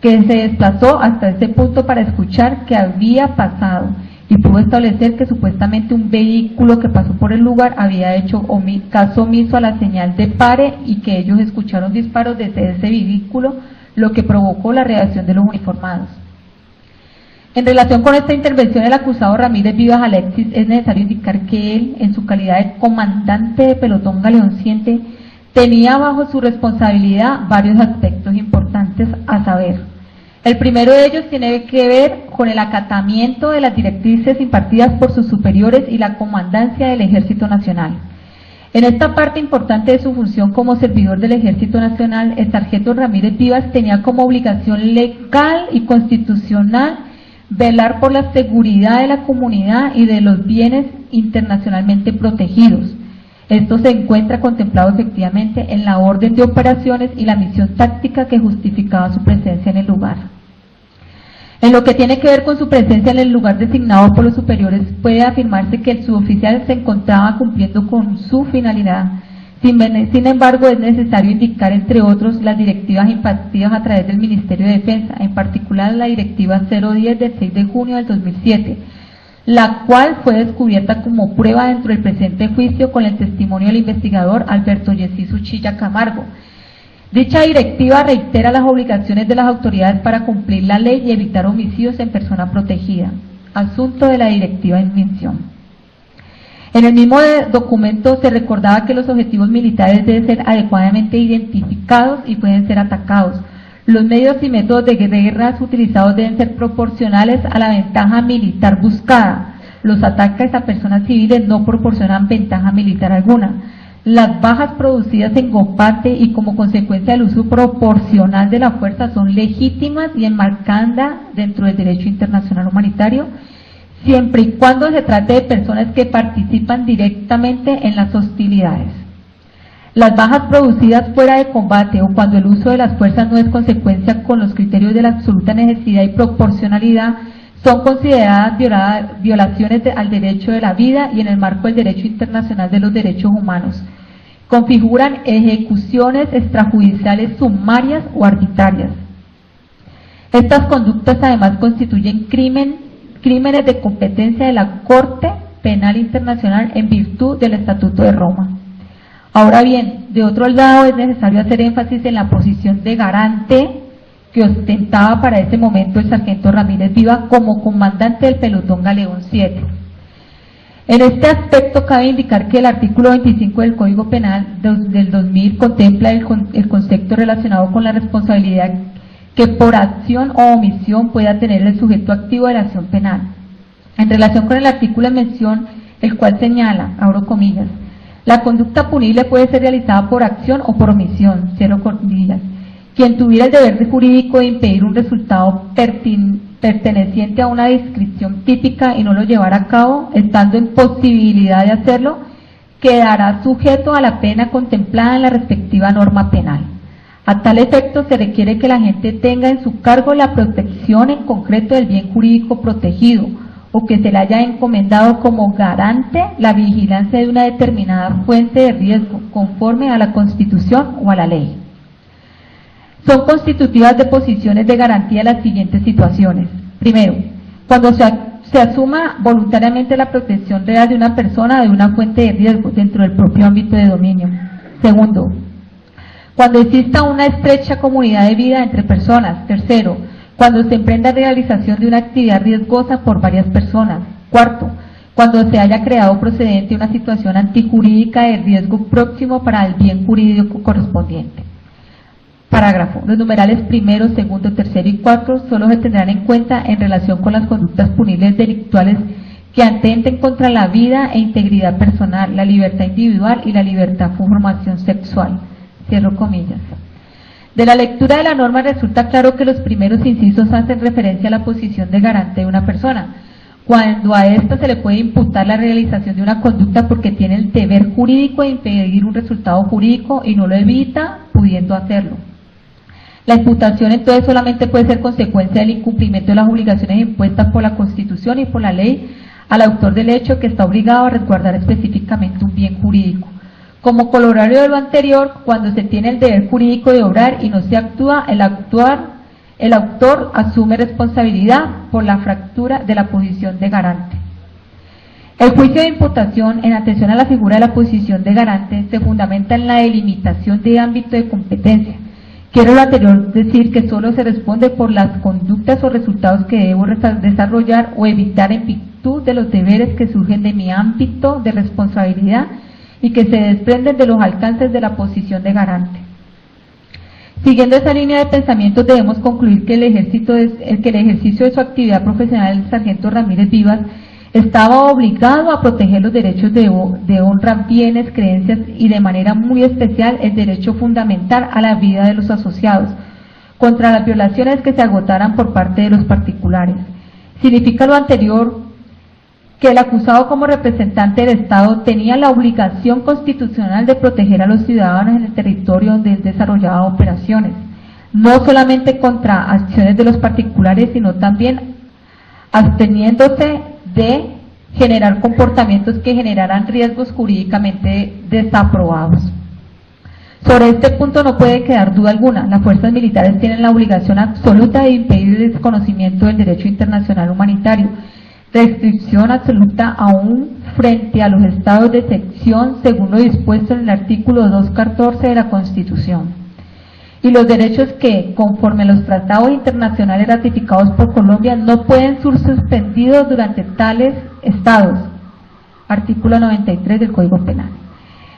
que se desplazó hasta este punto para escuchar qué había pasado y pudo establecer que supuestamente un vehículo que pasó por el lugar había hecho caso omiso a la señal de pare y que ellos escucharon disparos desde ese vehículo, lo que provocó la reacción de los uniformados. En relación con esta intervención del acusado Ramírez Vivas Alexis, es necesario indicar que él, en su calidad de comandante de pelotón Galeón 7, tenía bajo su responsabilidad varios aspectos importantes a saber. El primero de ellos tiene que ver con el acatamiento de las directrices impartidas por sus superiores y la comandancia del Ejército Nacional. En esta parte importante de su función como servidor del Ejército Nacional, el sargento Ramírez Vivas tenía como obligación legal y constitucional velar por la seguridad de la comunidad y de los bienes internacionalmente protegidos. Esto se encuentra contemplado efectivamente en la orden de operaciones y la misión táctica que justificaba su presencia en el lugar. En lo que tiene que ver con su presencia en el lugar designado por los superiores, puede afirmarse que el suboficial se encontraba cumpliendo con su finalidad. Sin embargo, es necesario indicar, entre otros, las directivas impartidas a través del Ministerio de Defensa, en particular la directiva 010 del 6 de junio del 2007, la cual fue descubierta como prueba dentro del presente juicio con el testimonio del investigador Alberto Yesí Uchilla Camargo. Dicha directiva reitera las obligaciones de las autoridades para cumplir la ley y evitar homicidios en persona protegida, asunto de la directiva en mención. En el mismo documento se recordaba que los objetivos militares deben ser adecuadamente identificados y pueden ser atacados. Los medios y métodos de guerra utilizados deben ser proporcionales a la ventaja militar buscada. Los ataques a personas civiles no proporcionan ventaja militar alguna. Las bajas producidas en combate y como consecuencia del uso proporcional de la fuerza son legítimas y enmarcadas dentro del derecho internacional humanitario, siempre y cuando se trate de personas que participan directamente en las hostilidades. Las bajas producidas fuera de combate o cuando el uso de las fuerzas no es consecuencia con los criterios de la absoluta necesidad y proporcionalidad son consideradas violaciones al derecho de la vida y en el marco del derecho internacional de los derechos humanos. Configuran ejecuciones extrajudiciales sumarias o arbitrarias. Estas conductas además constituyen crímenes de competencia de la Corte Penal Internacional en virtud del Estatuto de Roma. Ahora bien, de otro lado es necesario hacer énfasis en la posición de garante que ostentaba para ese momento el sargento Ramírez Vivas como comandante del pelotón Galeón 7. En este aspecto cabe indicar que el artículo 25 del Código Penal del 2000 contempla el concepto relacionado con la responsabilidad que por acción o omisión pueda tener el sujeto activo de la acción penal. En relación con el artículo en mención, el cual señala, abro comillas, la conducta punible puede ser realizada por acción o por omisión, cierro comillas. Quien tuviera el deber jurídico de impedir un resultado perteneciente a una descripción típica y no lo llevara a cabo, estando en posibilidad de hacerlo, quedará sujeto a la pena contemplada en la respectiva norma penal. A tal efecto se requiere que la gente tenga en su cargo la protección en concreto del bien jurídico protegido o que se le haya encomendado como garante la vigilancia de una determinada fuente de riesgo conforme a la Constitución o a la ley. Son constitutivas de posiciones de garantía las siguientes situaciones. Primero, cuando se asuma voluntariamente la protección real de una persona de una fuente de riesgo dentro del propio ámbito de dominio. Segundo, cuando exista una estrecha comunidad de vida entre personas. Tercero, cuando se emprenda realización de una actividad riesgosa por varias personas. Cuarto, cuando se haya creado procedente una situación antijurídica de riesgo próximo para el bien jurídico correspondiente. Parágrafo. Los numerales primero, segundo, tercero y cuarto solo se tendrán en cuenta en relación con las conductas punibles delictuales que atenten contra la vida e integridad personal, la libertad individual y la libertad de formación sexual. Cierro comillas. De la lectura de la norma resulta claro que los primeros incisos hacen referencia a la posición de garante de una persona, cuando a ésta se le puede imputar la realización de una conducta porque tiene el deber jurídico de impedir un resultado jurídico y no lo evita pudiendo hacerlo. La imputación entonces solamente puede ser consecuencia del incumplimiento de las obligaciones impuestas por la Constitución y por la ley al autor del hecho que está obligado a resguardar específicamente un bien jurídico. Como corolario de lo anterior, cuando se tiene el deber jurídico de obrar y no se actúa, el actuar El autor asume responsabilidad por la fractura de la posición de garante. El juicio de imputación, en atención a la figura de la posición de garante, se fundamenta en la delimitación de ámbito de competencia. Quiero lo anterior decir que solo se responde por las conductas o resultados que debo desarrollar o evitar en virtud de los deberes que surgen de mi ámbito de responsabilidad y que se desprenden de los alcances de la posición de garante. Siguiendo esa línea de pensamiento, debemos concluir que el ejercicio de su actividad profesional del sargento Ramírez Vivas estaba obligado a proteger los derechos de honra, bienes, creencias y de manera muy especial el derecho fundamental a la vida de los asociados, contra las violaciones que se agotaran por parte de los particulares. Significa lo anterior que el acusado como representante del Estado tenía la obligación constitucional de proteger a los ciudadanos en el territorio donde él desarrollaba operaciones, no solamente contra acciones de los particulares, sino también absteniéndose de generar comportamientos que generaran riesgos jurídicamente desaprobados. Sobre este punto no puede quedar duda alguna, las fuerzas militares tienen la obligación absoluta de impedir el desconocimiento del derecho internacional humanitario, restricción absoluta aún frente a los estados de excepción según lo dispuesto en el artículo 214 de la Constitución. Y los derechos que, conforme a los tratados internacionales ratificados por Colombia, no pueden ser suspendidos durante tales estados. Artículo 93 del Código Penal.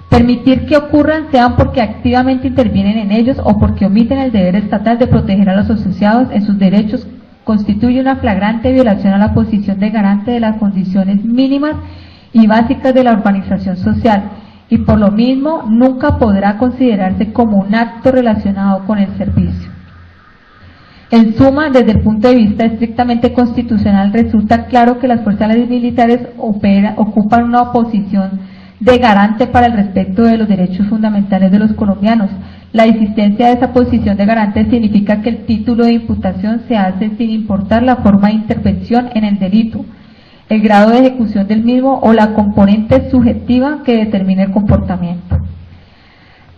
Permitir que ocurran sean porque activamente intervienen en ellos o porque omiten el deber estatal de proteger a los asociados en sus derechos constituye una flagrante violación a la posición de garante de las condiciones mínimas y básicas de la organización social y por lo mismo nunca podrá considerarse como un acto relacionado con el servicio. En suma, desde el punto de vista estrictamente constitucional, resulta claro que las fuerzas militares ocupan una posición de garante para el respeto de los derechos fundamentales de los colombianos. La existencia de esa posición de garante significa que el título de imputación se hace sin importar la forma de intervención en el delito, el grado de ejecución del mismo o la componente subjetiva que determine el comportamiento.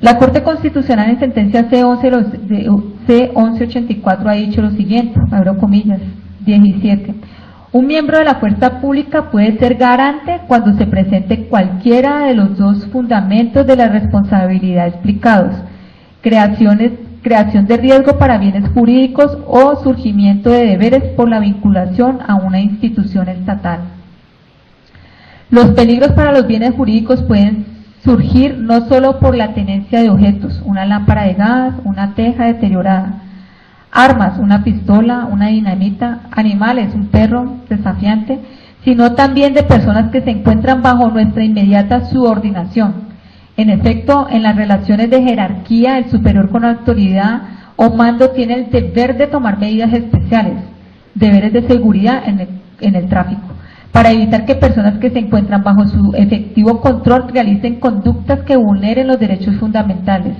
La Corte Constitucional en sentencia C1184 ha dicho lo siguiente, abro comillas, 17. Un miembro de la fuerza pública puede ser garante cuando se presente cualquiera de los dos fundamentos de la responsabilidad explicados, creación de riesgo para bienes jurídicos o surgimiento de deberes por la vinculación a una institución estatal. Los peligros para los bienes jurídicos pueden surgir no solo por la tenencia de objetos, una lámpara de gas, una teja deteriorada, armas, una pistola, una dinamita, animales, un perro desafiante, sino también de personas que se encuentran bajo nuestra inmediata subordinación. En efecto, en las relaciones de jerarquía, el superior con autoridad o mando tiene el deber de tomar medidas especiales, deberes de seguridad en el tráfico, para evitar que personas que se encuentran bajo su efectivo control realicen conductas que vulneren los derechos fundamentales.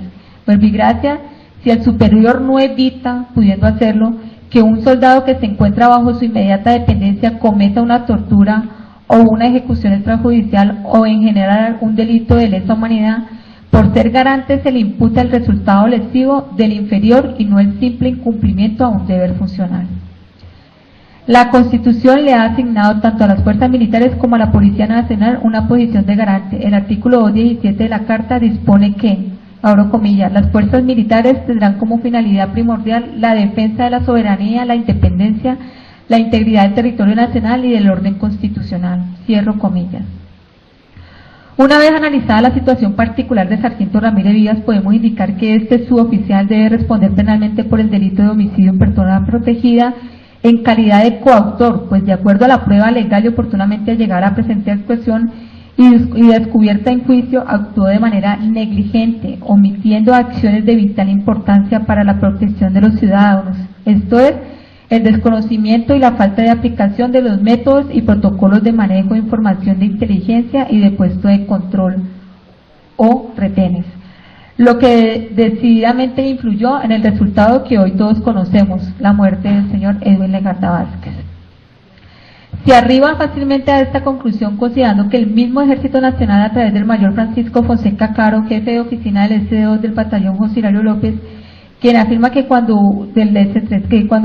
Verbigracia, si el superior no evita, pudiendo hacerlo, que un soldado que se encuentra bajo su inmediata dependencia cometa una tortura o una ejecución extrajudicial o en general un delito de lesa humanidad, por ser garante se le imputa el resultado lesivo del inferior y no el simple incumplimiento a un deber funcional. La Constitución le ha asignado tanto a las fuerzas militares como a la Policía Nacional una posición de garante. El artículo 217 de la Carta dispone que, abro comillas, las fuerzas militares tendrán como finalidad primordial la defensa de la soberanía, la independencia, la integridad del territorio nacional y del orden constitucional, cierro comillas. Una vez analizada la situación particular del sargento Ramírez Vivas, podemos indicar que este suboficial debe responder penalmente por el delito de homicidio en persona protegida en calidad de coautor, pues de acuerdo a la prueba legal y oportunamente al llegar a presente actuación y descubierta en juicio, actuó de manera negligente, omitiendo acciones de vital importancia para la protección de los ciudadanos, esto es, el desconocimiento y la falta de aplicación de los métodos y protocolos de manejo de información de inteligencia y de puesto de control o retenes, lo que decididamente influyó en el resultado que hoy todos conocemos, la muerte del señor Edwin Legarda Vázquez. Se arriba fácilmente a esta conclusión considerando que el mismo Ejército Nacional, a través del mayor Francisco Fonseca Caro, jefe de oficina del SD2 del batallón José Hilario López, quien afirma que cuando del S3, que cuando